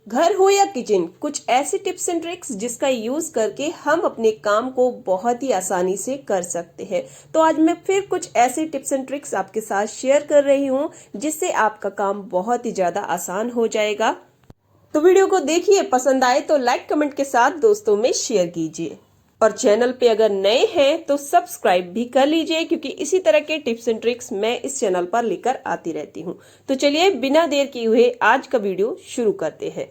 घर हो या किचन, कुछ ऐसी टिप्स एंड ट्रिक्स जिसका यूज करके हम अपने काम को बहुत ही आसानी से कर सकते हैं। तो आज मैं फिर कुछ ऐसे टिप्स एंड ट्रिक्स आपके साथ शेयर कर रही हूँ जिससे आपका काम बहुत ही ज्यादा आसान हो जाएगा। तो वीडियो को देखिए, पसंद आए तो लाइक कमेंट के साथ दोस्तों में शेयर कीजिए और चैनल पे अगर नए हैं तो सब्सक्राइब भी कर लीजिए, क्योंकि इसी तरह के टिप्स एंड ट्रिक्स मैं इस चैनल पर लेकर आती रहती हूँ। तो चलिए बिना देर किए हुए आज का वीडियो शुरू करते हैं।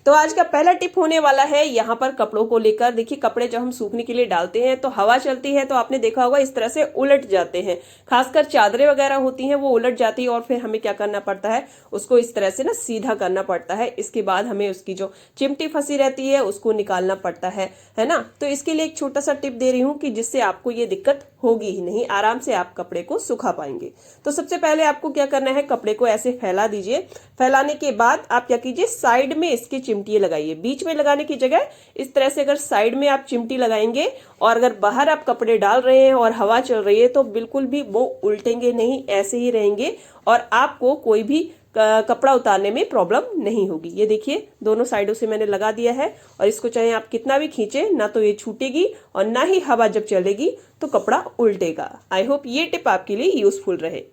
तो आज का पहला टिप होने वाला है यहाँ पर कपड़ों को लेकर। देखिए, कपड़े जब हम सूखने के लिए डालते हैं तो हवा चलती है तो आपने देखा होगा इस तरह से उलट जाते हैं। खासकर चादरें वगैरह होती हैं वो उलट जाती है और फिर हमें क्या करना पड़ता है, उसको इस तरह से ना सीधा करना पड़ता है। इसके बाद हमें उसकी जो चिमटी फंसी रहती है उसको निकालना पड़ता है ना। तो इसके लिए एक छोटा सा टिप दे रही हूँ कि जिससे आपको ये दिक्कत होगी ही नहीं, आराम से आप कपड़े को सुखा पाएंगे। तो सबसे पहले आपको क्या करना है, कपड़े को ऐसे फैला दीजिए। फैलाने के बाद आप क्या कीजिए, साइड में इसकी चिमटी लगाइए। बीच में लगाने की जगह इस तरह से अगर साइड में आप चिमटी लगाएंगे और अगर बाहर आप कपड़े डाल रहे हैं और हवा चल रही है तो बिल्कुल भी वो उल्टेंगे नहीं, ऐसे ही रहेंगे और आपको कोई भी कपड़ा उतारने में प्रॉब्लम नहीं होगी। ये देखिए, दोनों साइडों से मैंने लगा दिया है और इसको चाहे आप कितना भी खींचे ना तो ये छूटेगी और ना ही हवा जब चलेगी तो कपड़ा उल्टेगा। आई होप ये टिप आपके लिए यूजफुल रहे।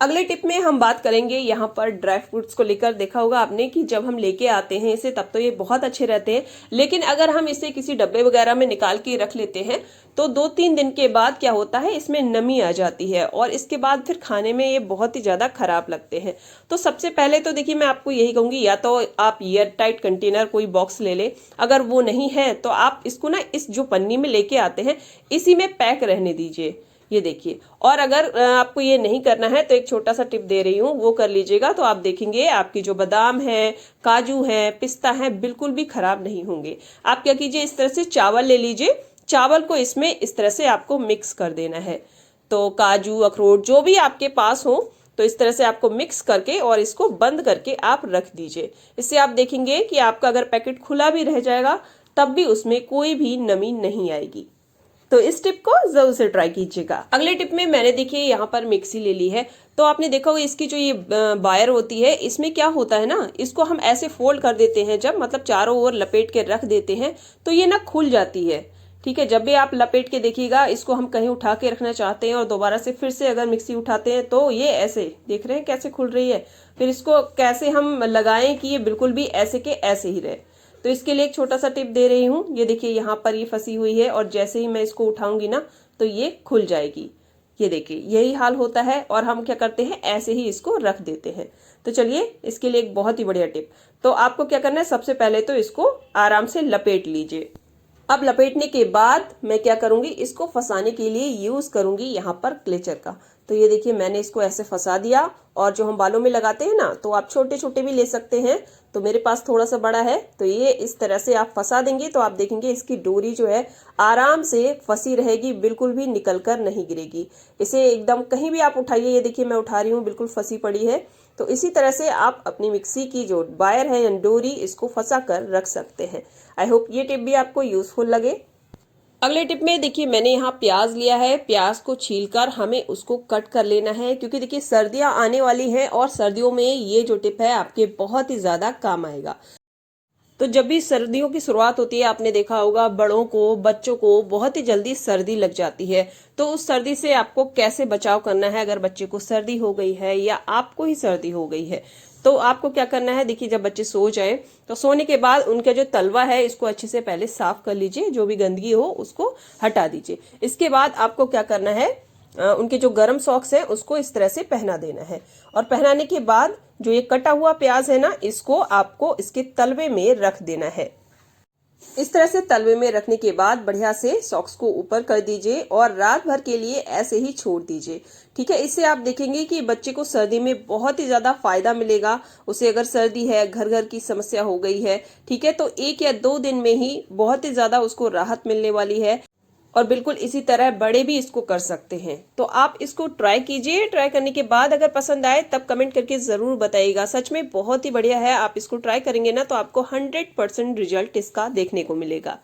अगले टिप में हम बात करेंगे यहाँ पर ड्राई फ्रूट्स को लेकर। देखा होगा आपने कि जब हम लेके आते हैं इसे तब तो ये बहुत अच्छे रहते हैं, लेकिन अगर हम इसे किसी डब्बे वगैरह में निकाल के रख लेते हैं तो 2-3 दिन के बाद क्या होता है, इसमें नमी आ जाती है और इसके बाद फिर खाने में ये बहुत ही ज्यादा खराब लगते हैं। तो सबसे पहले तो देखिए, मैं आपको यही कहूंगी, या तो आप एयर टाइट कंटेनर कोई बॉक्स ले ले, अगर वो नहीं है तो आप इसको ना इस जो पन्नी में लेके आते हैं इसी में पैक रहने दीजिए। ये देखिए, और अगर आपको ये नहीं करना है तो एक छोटा सा टिप दे रही हूँ, वो कर लीजिएगा तो आप देखेंगे आपकी जो बादाम है, काजू है, पिस्ता है, बिल्कुल भी खराब नहीं होंगे। आप क्या कीजिए, इस तरह से चावल ले लीजिए, चावल को इसमें इस तरह से आपको मिक्स कर देना है। तो काजू, अखरोट जो भी आपके पास हो तो इस तरह से आपको मिक्स करके और इसको बंद करके आप रख दीजिए। इससे आप देखेंगे कि आपका अगर पैकेट खुला भी रह जाएगा तब भी उसमें कोई भी नमी नहीं आएगी। तो इस टिप को जरूर से ट्राई कीजिएगा। अगले टिप में मैंने देखिए यहाँ पर मिक्सी ले ली है। तो आपने देखा होगा इसकी जो ये वायर होती है, इसमें क्या होता है ना, इसको हम ऐसे फोल्ड कर देते हैं, जब मतलब चारों ओर लपेट के रख देते हैं तो ये ना खुल जाती है। ठीक है, जब भी आप लपेट के देखिएगा, इसको हम कहीं उठा के रखना चाहते हैं और दोबारा से फिर से अगर मिक्सी उठाते हैं तो ये ऐसे देख रहे हैं कैसे खुल रही है। फिर इसको कैसे हम लगाएं कि ये बिल्कुल भी ऐसे के ऐसे ही रहे। तो इसके लिए एक छोटा सा टिप दे रही हूँ। ये देखिए, यहाँ पर ये फंसी हुई है और जैसे ही मैं इसको उठाऊंगी ना तो ये खुल जाएगी। ये देखिए, यही हाल होता है और हम क्या करते हैं, ऐसे ही इसको रख देते हैं। तो चलिए, इसके लिए एक बहुत ही बढ़िया टिप। तो आपको क्या करना है, सबसे पहले तो इसको आराम से लपेट लीजिए। अब लपेटने के बाद मैं क्या करूंगी, इसको फंसाने के लिए यूज करूंगी यहाँ पर क्लेचर का। तो ये देखिए, मैंने इसको ऐसे फंसा दिया और जो हम बालों में लगाते हैं ना, तो आप छोटे छोटे भी ले सकते हैं। तो मेरे पास थोड़ा सा बड़ा है, तो ये इस तरह से आप फंसा देंगे तो आप देखेंगे इसकी डोरी जो है आराम से फंसी रहेगी, बिल्कुल भी निकल कर नहीं गिरेगी। इसे एकदम कहीं भी आप उठाइए, ये देखिए मैं उठा रही हूँ, बिल्कुल फंसी पड़ी है। तो इसी तरह से आप अपनी मिक्सी की जो वायर है या डोरी, इसको फंसा कर रख सकते हैं। आई होप ये टिप भी आपको यूजफुल लगे। अगले टिप में देखिए, मैंने यहाँ प्याज लिया है। प्याज को छीलकर हमें उसको कट कर लेना है, क्योंकि देखिए सर्दियां आने वाली हैं और सर्दियों में ये जो टिप है आपके बहुत ही ज्यादा काम आएगा। तो जब भी सर्दियों की शुरुआत होती है, आपने देखा होगा बड़ों को, बच्चों को बहुत ही जल्दी सर्दी लग जाती है। तो उस सर्दी से आपको कैसे बचाव करना है, अगर बच्चे को सर्दी हो गई है या आपको ही सर्दी हो गई है, तो आपको क्या करना है, देखिए जब बच्चे सो जाएं तो सोने के बाद उनका जो तलवा है इसको अच्छे से पहले साफ कर लीजिए, जो भी गंदगी हो उसको हटा दीजिए। इसके बाद आपको क्या करना है, उनके जो गर्म सॉक्स है उसको इस तरह से पहना देना है और पहनाने के बाद जो ये कटा हुआ प्याज है ना, इसको आपको इसके तलवे में रख देना है। इस तरह से तलवे में रखने के बाद बढ़िया से सॉक्स को ऊपर कर दीजिए और रात भर के लिए ऐसे ही छोड़ दीजिए। ठीक है, इससे आप देखेंगे कि बच्चे को सर्दी में बहुत ही ज्यादा फायदा मिलेगा। उसे अगर सर्दी है, घर घर की समस्या हो गई है, ठीक है, तो 1 या 2 दिन में ही बहुत ही ज्यादा उसको राहत मिलने वाली है। और बिल्कुल इसी तरह बड़े भी इसको कर सकते हैं। तो आप इसको ट्राई कीजिए। ट्राई करने के बाद अगर पसंद आए तब कमेंट करके जरूर बताइएगा। सच में बहुत ही बढ़िया है, आप इसको ट्राई करेंगे ना तो आपको 100% रिजल्ट इसका देखने को मिलेगा।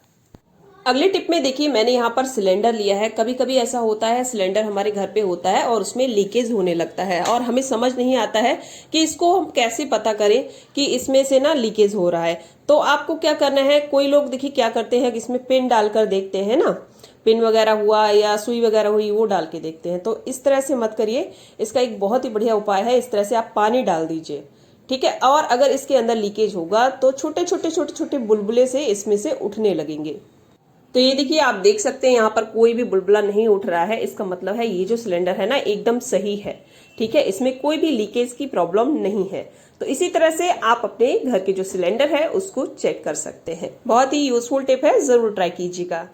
अगले टिप में देखिए मैंने यहाँ पर सिलेंडर लिया है। कभी कभी ऐसा होता है सिलेंडर हमारे घर पे होता है और उसमें लीकेज होने लगता है और हमें समझ नहीं आता है कि इसको हम कैसे पता करें कि इसमें से ना लीकेज हो रहा है। तो आपको क्या करना है, कोई लोग देखिए क्या करते हैं कि इसमें पिन डालकर देखते हैं ना, पिन वगैरह हुआ या सुई वगैरह हुई वो डाल के देखते हैं। तो इस तरह से मत करिए, इसका एक बहुत ही बढ़िया उपाय है, इस तरह से आप पानी डाल दीजिए, ठीक है। और अगर इसके अंदर लीकेज होगा तो छोटे छोटे छोटे छोटे बुलबुले से इसमें से उठने लगेंगे। तो ये देखिए आप देख सकते हैं यहाँ पर कोई भी बुलबुला नहीं उठ रहा है, इसका मतलब है ये जो सिलेंडर है ना एकदम सही है, ठीक है, इसमें कोई भी लीकेज की प्रॉब्लम नहीं है। तो इसी तरह से आप अपने घर के जो सिलेंडर है उसको चेक कर सकते हैं। बहुत ही यूजफुल टिप है, जरूर ट्राई कीजिएगा।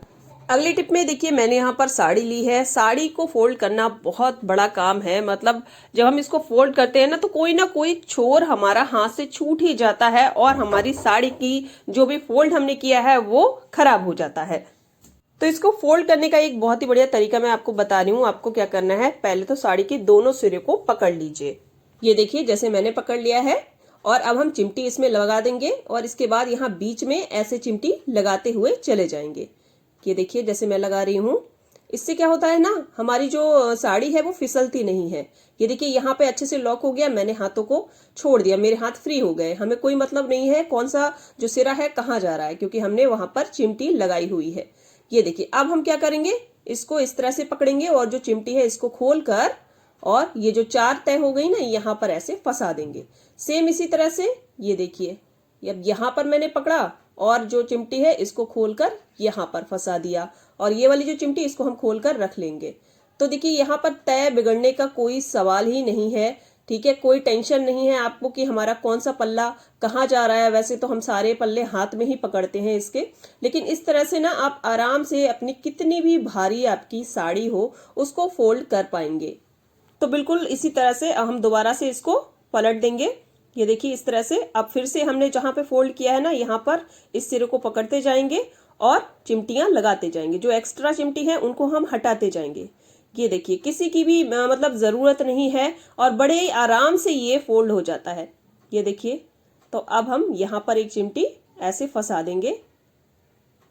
अगली टिप में देखिए मैंने यहाँ पर साड़ी ली है। साड़ी को फोल्ड करना बहुत बड़ा काम है, मतलब जब हम इसको फोल्ड करते हैं ना कोई छोर हमारा हाथ से छूट ही जाता है और हमारी साड़ी की जो भी फोल्ड हमने किया है वो खराब हो जाता है। तो इसको फोल्ड करने का एक बहुत ही बढ़िया तरीका मैं आपको बता रही हूँ। आपको क्या करना है, पहले तो साड़ी के दोनों सिरे को पकड़ लीजिए। ये देखिए जैसे मैंने पकड़ लिया है और अब हम चिमटी इसमें लगा देंगे और इसके बाद यहाँ बीच में ऐसे चिमटी लगाते हुए चले जाएंगे। ये देखिए जैसे मैं लगा रही हूँ, इससे क्या होता है ना हमारी जो साड़ी है वो फिसलती नहीं है। ये देखिए यहाँ पे अच्छे से लॉक हो गया, मैंने हाथों को छोड़ दिया, मेरे हाथ फ्री हो गए। हमें कोई मतलब नहीं है कौन सा जो सिरा है कहाँ जा रहा है, क्योंकि हमने वहां पर चिमटी लगाई हुई है। ये देखिए अब हम क्या करेंगे, इसको इस तरह से पकड़ेंगे और जो चिमटी है इसको खोल कर और ये जो चार तय हो गई ना यहाँ पर ऐसे फंसा देंगे। सेम इसी तरह से ये देखिए अब यहाँ पर मैंने पकड़ा और जो चिमटी है इसको खोलकर यहाँ पर फंसा दिया और ये वाली जो चिमटी इसको हम खोलकर रख लेंगे। तो देखिए यहाँ पर तय बिगड़ने का कोई सवाल ही नहीं है, ठीक है, कोई टेंशन नहीं है आपको कि हमारा कौन सा पल्ला कहाँ जा रहा है। वैसे तो हम सारे पल्ले हाथ में ही पकड़ते हैं इसके, लेकिन इस तरह से ना आप आराम से अपनी कितनी भी भारी आपकी साड़ी हो उसको फोल्ड कर पाएंगे। तो बिल्कुल इसी तरह से हम दोबारा से इसको पलट देंगे। ये देखिए इस तरह से अब फिर से हमने जहां पे फोल्ड किया है ना यहाँ पर इस सिरे को पकड़ते जाएंगे और चिमटियां लगाते जाएंगे। जो एक्स्ट्रा चिमटी है उनको हम हटाते जाएंगे। ये देखिए किसी की भी मतलब जरूरत नहीं है और बड़े आराम से ये फोल्ड हो जाता है। ये देखिए तो अब हम यहाँ पर एक चिमटी ऐसे फंसा देंगे,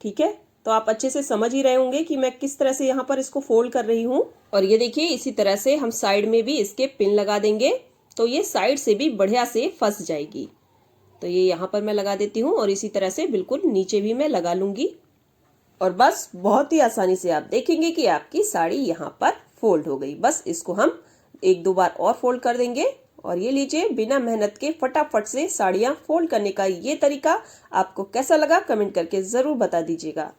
ठीक है। तो आप अच्छे से समझ ही रहे होंगे कि मैं किस तरह से यहाँ पर इसको फोल्ड कर रही हूँ। और ये देखिए इसी तरह से हम साइड में भी इसके पिन लगा देंगे तो ये साइड से भी बढ़िया से फंस जाएगी। तो ये यहाँ पर मैं लगा देती हूँ और इसी तरह से बिल्कुल नीचे भी मैं लगा लूंगी और बस बहुत ही आसानी से आप देखेंगे कि आपकी साड़ी यहाँ पर फोल्ड हो गई। बस इसको हम एक दो बार और फोल्ड कर देंगे और ये लीजिए बिना मेहनत के फटाफट से साड़ियाँ फोल्ड करने का ये तरीका आपको कैसा लगा कमेंट करके जरूर बता दीजिएगा।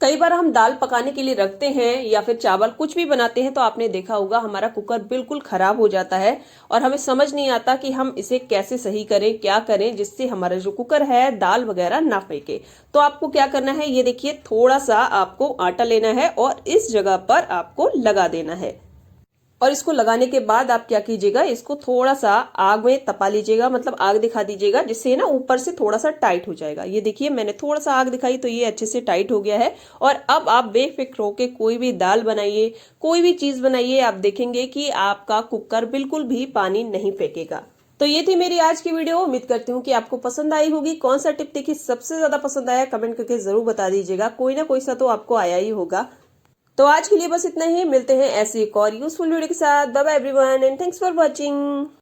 कई बार हम दाल पकाने के लिए रखते हैं या फिर चावल कुछ भी बनाते हैं तो आपने देखा होगा हमारा कुकर बिल्कुल खराब हो जाता है और हमें समझ नहीं आता कि हम इसे कैसे सही करें, क्या करें जिससे हमारा जो कुकर है दाल वगैरह ना फेंके। तो आपको क्या करना है, ये देखिए थोड़ा सा आपको आटा लेना है और इस जगह पर आपको लगा देना है और इसको लगाने के बाद आप क्या कीजिएगा, इसको थोड़ा सा आग में तपा लीजिएगा, मतलब आग दिखा दीजिएगा जिससे ना ऊपर से थोड़ा सा टाइट हो जाएगा। ये देखिए मैंने थोड़ा सा आग दिखाई तो ये अच्छे से टाइट हो गया है। और अब आप बेफिक्र होके कोई भी दाल बनाइए, कोई भी चीज बनाइए, आप देखेंगे कि आपका कुकर बिल्कुल भी पानी नहीं फेंकेगा। तो ये थी मेरी आज की वीडियो। उम्मीद करती हूँ कि आपको पसंद आई होगी। कौन सा टिप देखिए सबसे ज्यादा पसंद आया कमेंट करके जरूर बता दीजिएगा, कोई ना कोई सा तो आपको आया ही होगा। तो आज के लिए बस इतना ही, मिलते हैं ऐसे एक और यूजफुल वीडियो के साथ। Bye bye everyone and thanks for watching.